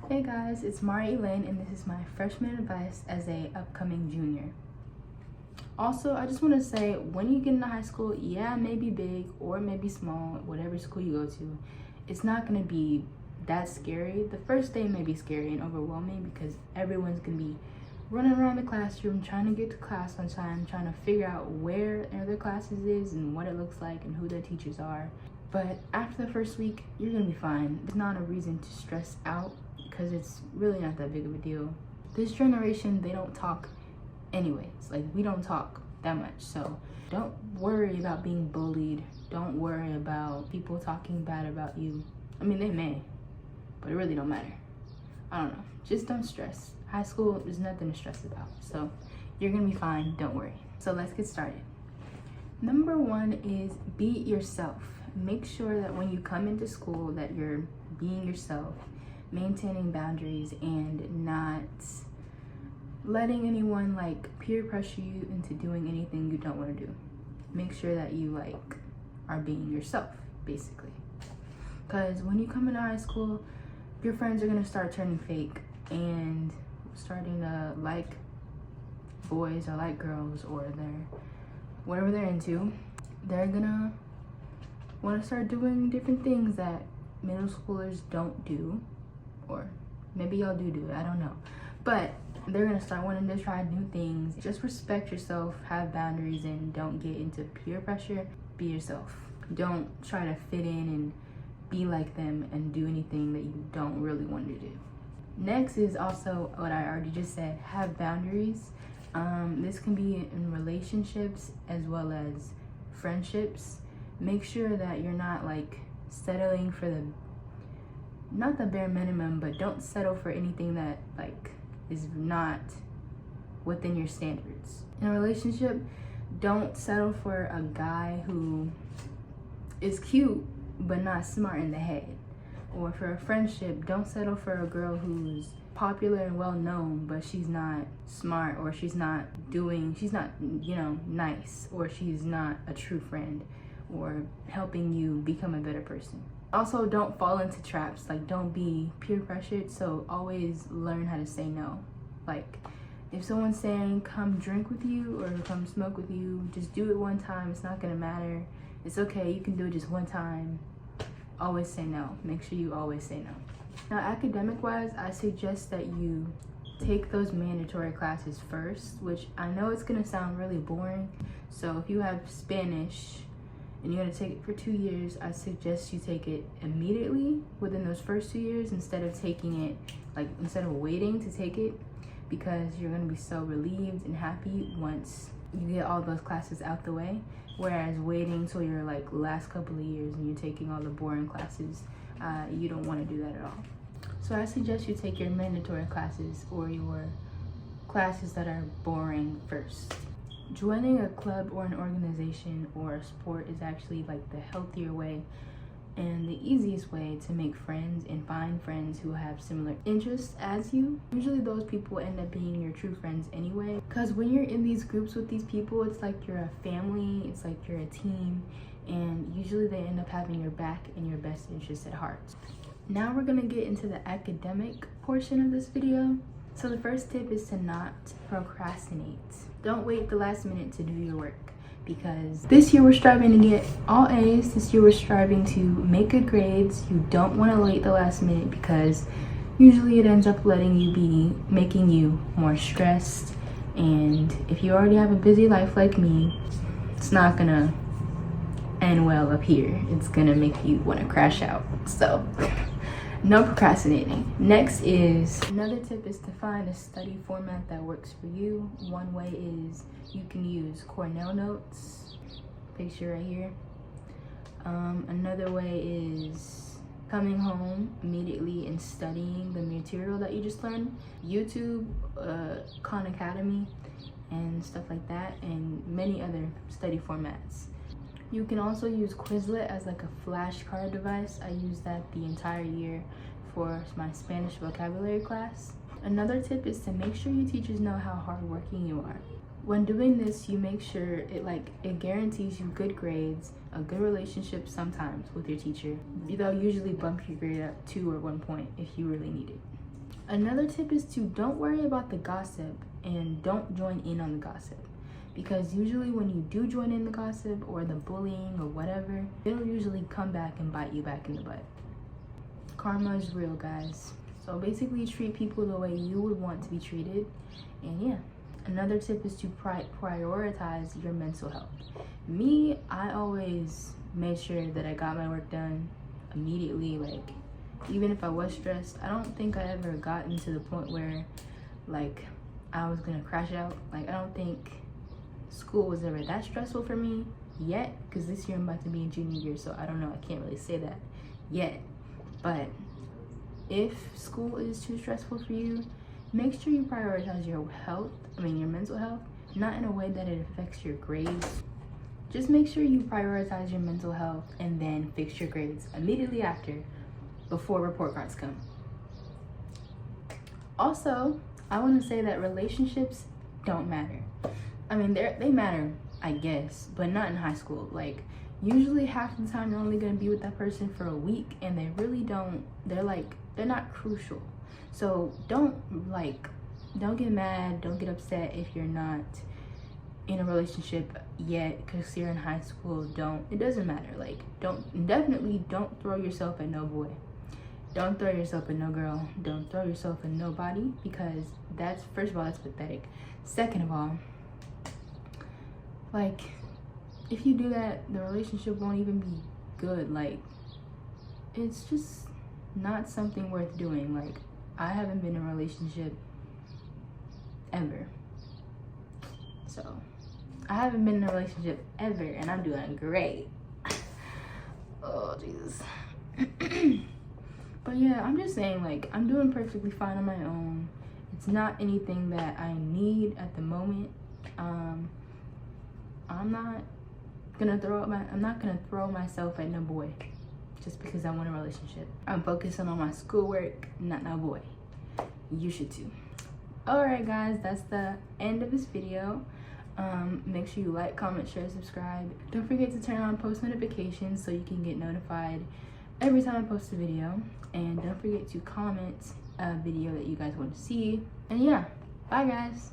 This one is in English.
Hey guys, it's Mari Elaine and this is my freshman advice as a upcoming junior. Also, I just want to say, when you get into high school, yeah, it may be big or it may be small, whatever school you go to, it's not going to be that scary. The first day may be scary and overwhelming because everyone's going to be running around the classroom trying to get to class on time, trying to figure out where their classes is and what it looks like and who their teachers are. But after the first week, you're going to be fine. There's not a reason to stress out because it's really not that big of a deal. This generation, they don't talk anyways. Like, we don't talk that much. So don't worry about being bullied. Don't worry about people talking bad about you. I mean, they may, but it really don't matter. I don't know. Just don't stress. High school is nothing to stress about. So you're gonna be fine, don't worry. So let's get started. Number one is be yourself. Make sure that when you come into school that you're being yourself, maintaining boundaries and not letting anyone like peer pressure you into doing anything you don't want to do. Make sure that you like are being yourself, basically. Because when you come into high school, your friends are gonna start turning fake and starting to like boys or like girls or whatever they're into. They're gonna want to start doing different things that middle schoolers don't do, or maybe y'all do it, I don't know. But they're gonna start wanting to try new things. Just respect yourself, have boundaries, and don't get into peer pressure. Be yourself. Don't try to fit in and be like them and do anything that you don't really want to do. Next is also what I already just said, have boundaries. This can be in relationships as well as friendships. Make sure that you're not like settling for not the bare minimum, but don't settle for anything that like is not within your standards. In a relationship, don't settle for a guy who is cute but not smart in the head. Or for a friendship, don't settle for a girl who's popular and well known, but she's not smart, or she's not, nice, or she's not a true friend or helping you become a better person. Also, don't fall into traps. Like, don't be peer pressured, so always learn how to say no. Like, if someone's saying come drink with you or come smoke with you, just do it one time. It's not gonna matter. It's okay, you can do it just one time. Always say no. Make sure you always say no. Now, academic wise, I suggest that you take those mandatory classes first, which I know it's gonna sound really boring. So if you have Spanish and you're gonna take it for 2 years, I suggest you take it immediately within those first 2 years instead of waiting to take it, because you're gonna be so relieved and happy once you get all those classes out the way. Whereas waiting till your like last couple of years and you're taking all the boring classes, you don't want to do that at all. So I suggest you take your mandatory classes or your classes that are boring first. Joining a club or an organization or a sport is actually like the healthier way and the easiest way to make friends and find friends who have similar interests as you. Usually those people end up being your true friends anyway, because when you're in these groups with these people, it's like you're a family, it's like you're a team, and usually they end up having your back and your best interests at heart. Now we're gonna get into the academic portion of this video. So the first tip is to not procrastinate. Don't wait the last minute to do your work, because this year we're striving to get all A's. This year we're striving to make good grades. You don't want to wait the last minute, because usually it ends up making you more stressed. And if you already have a busy life like me, it's not gonna end well up here. It's gonna make you want to crash out. So no procrastinating. Next is, another tip is to find a study format that works for you. One way is you can use Cornell notes, picture right here. Another way is coming home immediately and studying the material that you just learned. YouTube, Khan Academy, and stuff like that, and many other study formats. You can also use Quizlet as like a flashcard device. I use that the entire year for my Spanish vocabulary class. Another tip is to make sure your teachers know how hardworking you are. When doing this, you make sure it guarantees you good grades, a good relationship sometimes with your teacher. They'll usually bump your grade up 2 or 1 point if you really need it. Another tip is to don't worry about the gossip and don't join in on the gossip, because usually when you do join in the gossip or the bullying or whatever, it'll usually come back and bite you back in the butt. Karma is real, guys. So basically treat people the way you would want to be treated. And yeah, another tip is to prioritize your mental health. Me, I always made sure that I got my work done immediately. Like, even if I was stressed, I don't think I ever gotten to the point where like I was gonna crash out. Like, I don't think school was ever that stressful for me yet, because this year I'm about to be in junior year, so I don't know, I can't really say that yet. But if school is too stressful for you, make sure you prioritize your your mental health, not in a way that it affects your grades. Just make sure you prioritize your mental health and then fix your grades immediately after, before report cards come. Also, I want to say that relationships don't matter. I mean, they matter, I guess, but not in high school. Like, usually half the time you're only going to be with that person for a week, and they really don't, they're not crucial. So don't get mad, don't get upset if you're not in a relationship yet because you're in high school. It doesn't matter. Like, definitely don't throw yourself at no boy. Don't throw yourself at no girl. Don't throw yourself at nobody, because that's, first of all, that's pathetic. Second of all, like, if you do that, the relationship won't even be good. Like, it's just not something worth doing. Like, I haven't been in a relationship ever. So, I haven't been in a relationship ever, and I'm doing great. Oh, Jesus. But yeah, I'm just saying, like, I'm doing perfectly fine on my own. It's not anything that I need at the moment. I'm not gonna throw myself at no boy just because I want a relationship. I'm focusing on my schoolwork, not no boy. You should too. Alright guys, that's the end of this video. Make sure you like, comment, share, subscribe. Don't forget to turn on post notifications so you can get notified every time I post a video. And don't forget to comment a video that you guys want to see. And yeah, bye guys.